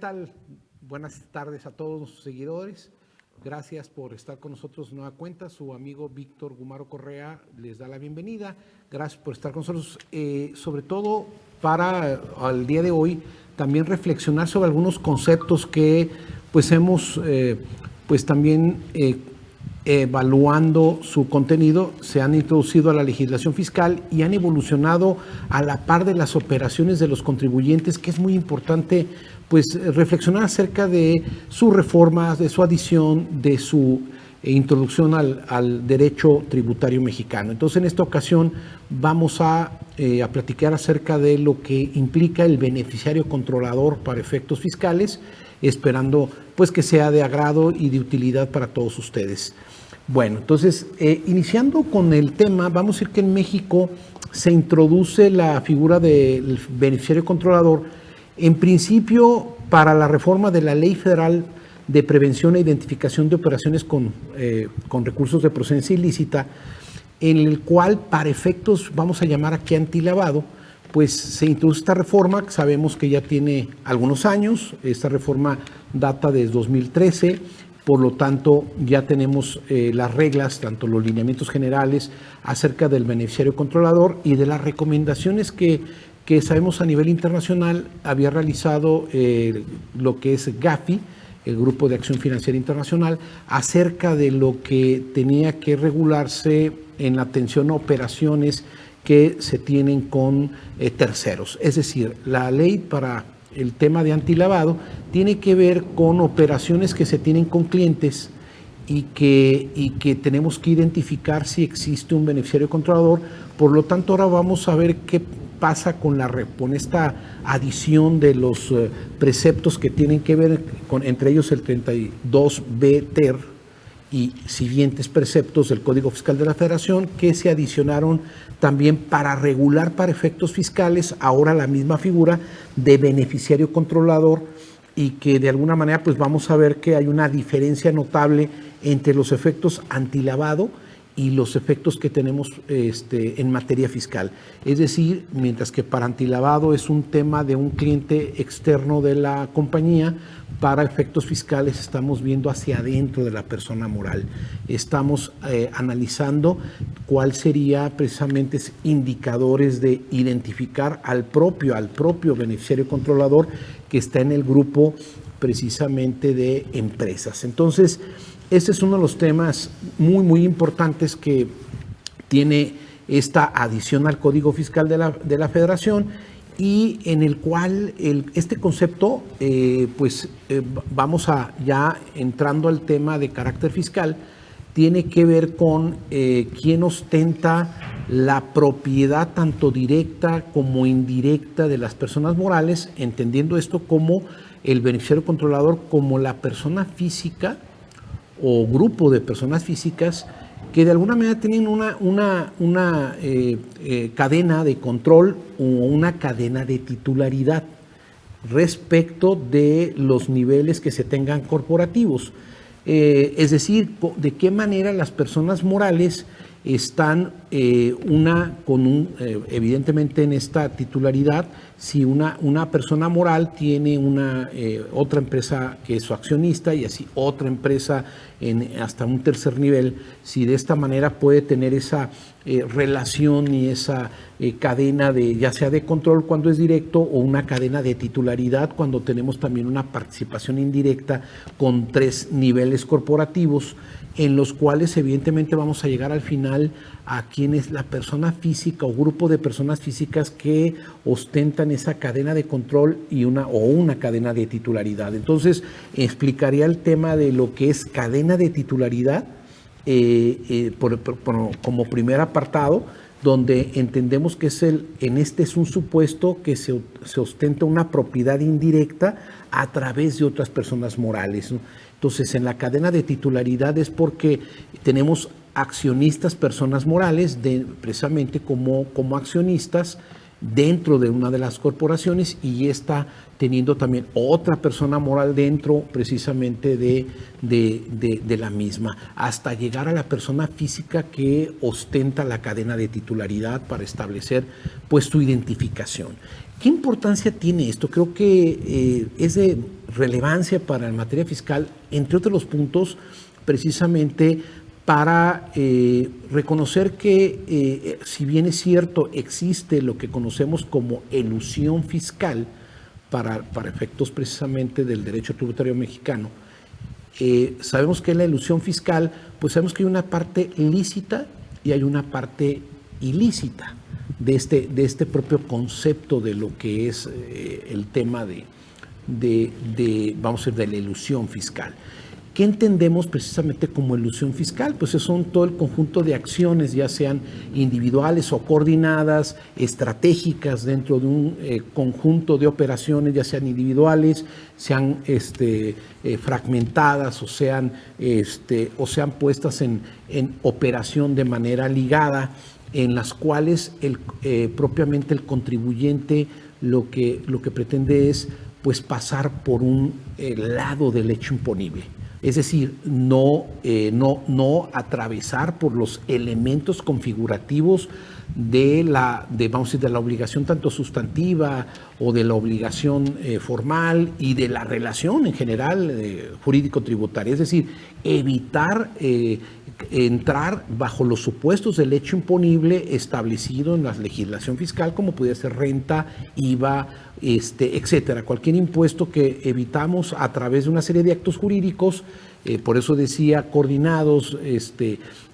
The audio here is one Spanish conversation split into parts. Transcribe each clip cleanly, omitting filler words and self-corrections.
tal? Buenas tardes a todos nuestros seguidores. Gracias por estar con nosotros de nueva cuenta. Su amigo Víctor Gumaro Correa les da la bienvenida. Gracias por estar con nosotros. Sobre todo para al día de hoy también reflexionar sobre algunos conceptos que pues hemos también evaluando su contenido, se han introducido a la legislación fiscal y han evolucionado a la par de las operaciones de los contribuyentes, que es muy importante pues reflexionar acerca de su reforma, de su adición, de su introducción al derecho tributario mexicano. Entonces, en esta ocasión vamos a platicar acerca de lo que implica el beneficiario controlador para efectos fiscales, esperando pues que sea de agrado y de utilidad para todos ustedes. Bueno, entonces, iniciando con el tema, vamos a decir que en México se introduce la figura del beneficiario controlador, en principio para la reforma de la Ley Federal de Prevención e Identificación de Operaciones con recursos de procedencia ilícita, en el cual, para efectos, vamos a llamar aquí antilavado, pues se introduce esta reforma, sabemos que ya tiene algunos años, esta reforma data desde 2013, por lo tanto ya tenemos las reglas, tanto los lineamientos generales acerca del beneficiario controlador y de las recomendaciones que sabemos a nivel internacional había realizado lo que es GAFI, el Grupo de Acción Financiera Internacional, acerca de lo que tenía que regularse en la atención a operaciones que se tienen con terceros. Es decir, la ley para el tema de antilavado tiene que ver con operaciones que se tienen con clientes y que tenemos que identificar si existe un beneficiario controlador. Por lo tanto, ahora vamos a ver qué pasa con esta adición de los preceptos que tienen que ver con, entre ellos el 32B ter y siguientes preceptos del Código Fiscal de la Federación, que se adicionaron también para regular para efectos fiscales ahora la misma figura de beneficiario controlador, y que de alguna manera pues vamos a ver que hay una diferencia notable entre los efectos antilavado y los efectos que tenemos en materia fiscal. Es decir, mientras que para antilavado es un tema de un cliente externo de la compañía, para efectos fiscales estamos viendo hacia adentro de la persona moral. Estamos analizando cuál sería precisamente indicadores de identificar al propio beneficiario controlador que está en el grupo precisamente de empresas. Entonces, este es uno de los temas muy, muy importantes que tiene esta adición al Código Fiscal de la Federación, y en el cual este concepto, vamos a ya entrando al tema de carácter fiscal, tiene que ver con quién ostenta la propiedad tanto directa como indirecta de las personas morales, entendiendo esto como el beneficiario controlador como la persona física o grupo de personas físicas que de alguna manera tienen una cadena de control o una cadena de titularidad respecto de los niveles que se tengan corporativos. Es decir, de qué manera las personas morales están evidentemente en esta titularidad. Si una persona moral tiene otra empresa que es su accionista y así otra empresa hasta un tercer nivel, si de esta manera puede tener esa relación y esa cadena ya sea de control cuando es directo, o una cadena de titularidad cuando tenemos también una participación indirecta con 3 niveles corporativos, en los cuales evidentemente vamos a llegar al final a quién es la persona física o grupo de personas físicas que ostentan esa cadena de control o una cadena de titularidad. Entonces, explicaría el tema de lo que es cadena de titularidad como primer apartado, donde entendemos que es un supuesto que se ostenta una propiedad indirecta a través de otras personas morales, ¿no? Entonces, en la cadena de titularidad es porque tenemos accionistas, personas morales, precisamente como accionistas dentro de una de las corporaciones, y está teniendo también otra persona moral dentro precisamente de la misma, hasta llegar a la persona física que ostenta la cadena de titularidad para establecer pues su identificación. ¿Qué importancia tiene esto? Creo que es de relevancia para la materia fiscal, entre otros puntos, precisamente para reconocer que, si bien es cierto, existe lo que conocemos como elusión fiscal para efectos precisamente del derecho tributario mexicano, sabemos que la elusión fiscal, pues sabemos que hay una parte lícita y hay una parte ilícita de este propio concepto de lo que es el tema vamos a decir, de la elusión fiscal. ¿Qué entendemos precisamente como elusión fiscal? Pues son todo el conjunto de acciones, ya sean individuales o coordinadas, estratégicas dentro de un conjunto de operaciones, ya sean individuales, sean fragmentadas o sean puestas en operación de manera ligada, en las cuales propiamente el contribuyente lo que pretende es pues pasar por un lado del hecho imponible. Es decir, no atravesar por los elementos configurativos vamos a decir, de la obligación tanto sustantiva o de la obligación formal y de la relación en general jurídico-tributaria. Es decir, evitar entrar bajo los supuestos del hecho imponible establecido en la legislación fiscal, como pudiera ser renta, IVA, etcétera. Cualquier impuesto que evitamos a través de una serie de actos jurídicos, por eso decía coordinados,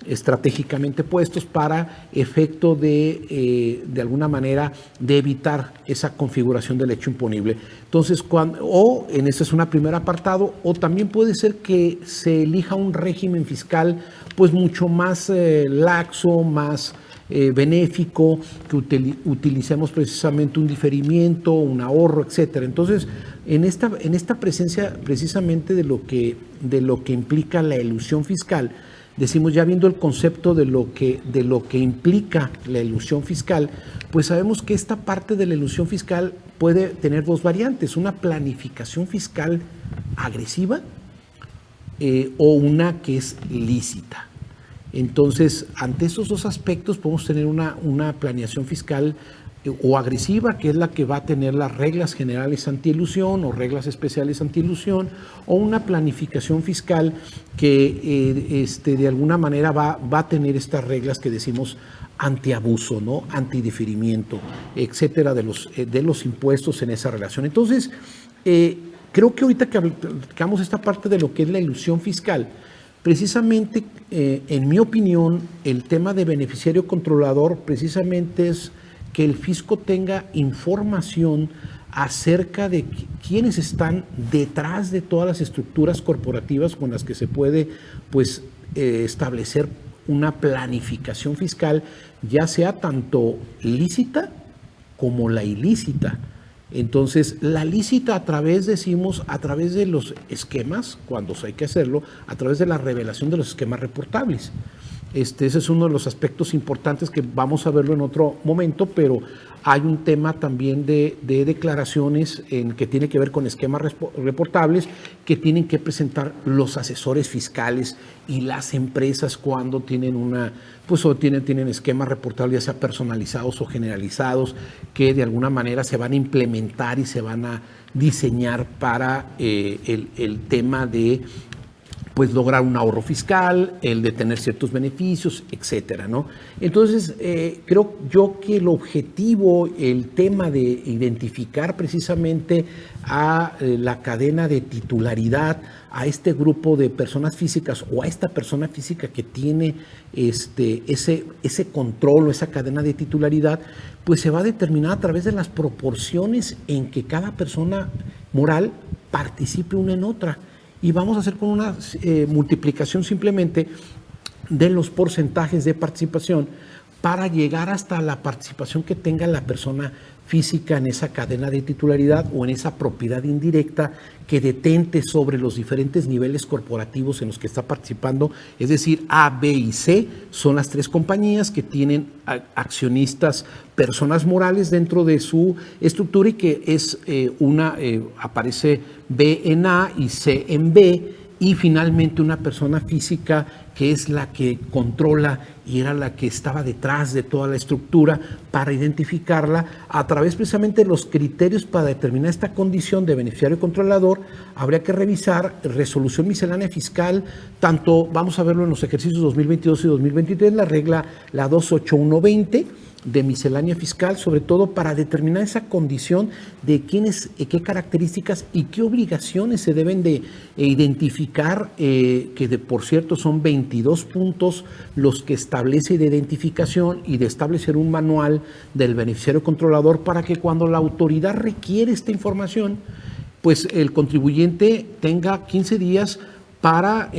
estratégicamente puestos para efecto de alguna manera de evitar esa configuración del hecho imponible. Entonces, ese es un primer apartado, o también puede ser que se elija un régimen fiscal pues mucho más laxo, más benéfico, que utilicemos precisamente un diferimiento, un ahorro, etcétera. Entonces, en esta presencia precisamente de lo que implica la elusión fiscal, decimos, ya viendo el concepto de lo que implica la elusión fiscal, pues sabemos que esta parte de la elusión fiscal puede tener dos variantes: una planificación fiscal agresiva o una que es lícita. Entonces, ante estos dos aspectos podemos tener una planeación fiscal o agresiva, que es la que va a tener las reglas generales antielusión o reglas especiales antielusión, o una planificación fiscal que de alguna manera va a tener estas reglas que decimos antiabuso, ¿no? Antidiferimiento, etcétera, de los impuestos en esa relación. Entonces, creo que ahorita que aplicamos esta parte de lo que es la elusión fiscal, precisamente, en mi opinión, el tema de beneficiario controlador precisamente es que el fisco tenga información acerca de quiénes están detrás de todas las estructuras corporativas con las que se puede pues, establecer una planificación fiscal, ya sea tanto lícita como la ilícita. Entonces, la lícita a través de los esquemas, cuando hay que hacerlo, a través de la revelación de los esquemas reportables. Ese es uno de los aspectos importantes que vamos a verlo en otro momento, pero hay un tema también de declaraciones que tiene que ver con esquemas reportables que tienen que presentar los asesores fiscales y las empresas cuando tienen tienen esquemas reportables, ya sea personalizados o generalizados, que de alguna manera se van a implementar y se van a diseñar para el tema de pues lograr un ahorro fiscal, el de tener ciertos beneficios, etcétera, ¿no? Entonces, creo yo que el objetivo, el tema de identificar precisamente a la cadena de titularidad, a este grupo de personas físicas o a esta persona física que tiene ese control o esa cadena de titularidad, pues se va a determinar a través de las proporciones en que cada persona moral participe una en otra. Y vamos a hacer con una multiplicación simplemente de los porcentajes de participación para llegar hasta la participación que tenga la persona física en esa cadena de titularidad o en esa propiedad indirecta que detente sobre los diferentes niveles corporativos en los que está participando. Es decir, A, B y C son las tres compañías que tienen accionistas, personas morales dentro de su estructura, y que es aparece B en A y C en B, y finalmente una persona física que es la que controla y era la que estaba detrás de toda la estructura para identificarla a través precisamente de los criterios para determinar esta condición de beneficiario controlador. Habría que revisar resolución miscelánea fiscal, tanto vamos a verlo en los ejercicios 2022 y 2023, la regla la 28120 de miscelánea fiscal, sobre todo para determinar esa condición de quiénes, qué características y qué obligaciones se deben de identificar, por cierto son 22 puntos los que establece de identificación y de establecer un manual del beneficiario controlador para que cuando la autoridad requiere esta información, pues el contribuyente tenga 15 días para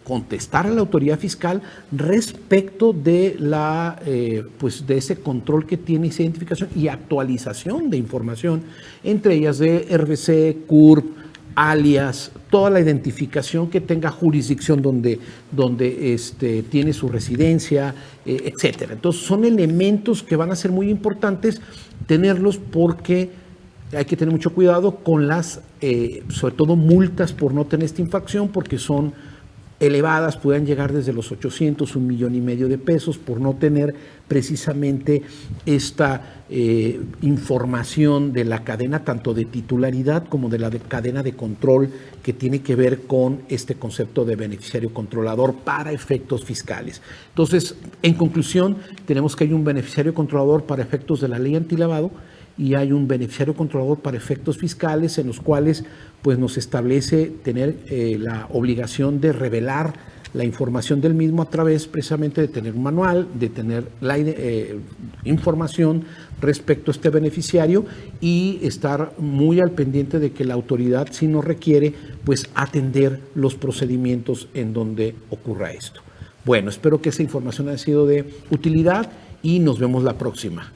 contestar a la autoridad fiscal respecto de de ese control que tiene esa identificación y actualización de información, entre ellas de RFC, CURP, alias, toda la identificación que tenga jurisdicción donde tiene su residencia, etcétera. Entonces son elementos que van a ser muy importantes tenerlos porque hay que tener mucho cuidado con las, sobre todo multas por no tener esta infracción, porque son elevadas, pueden llegar desde los 800, 1,5 millones de pesos por no tener precisamente esta información de la cadena, tanto de titularidad como de la cadena de control que tiene que ver con este concepto de beneficiario controlador para efectos fiscales. Entonces, en conclusión, tenemos que hay un beneficiario controlador para efectos de la ley antilavado y hay un beneficiario controlador para efectos fiscales en los cuales pues nos establece tener la obligación de revelar la información del mismo a través precisamente de tener un manual, de tener la información respecto a este beneficiario y estar muy al pendiente de que la autoridad, si nos requiere, pues atender los procedimientos en donde ocurra esto. Bueno, espero que esa información haya sido de utilidad y nos vemos la próxima.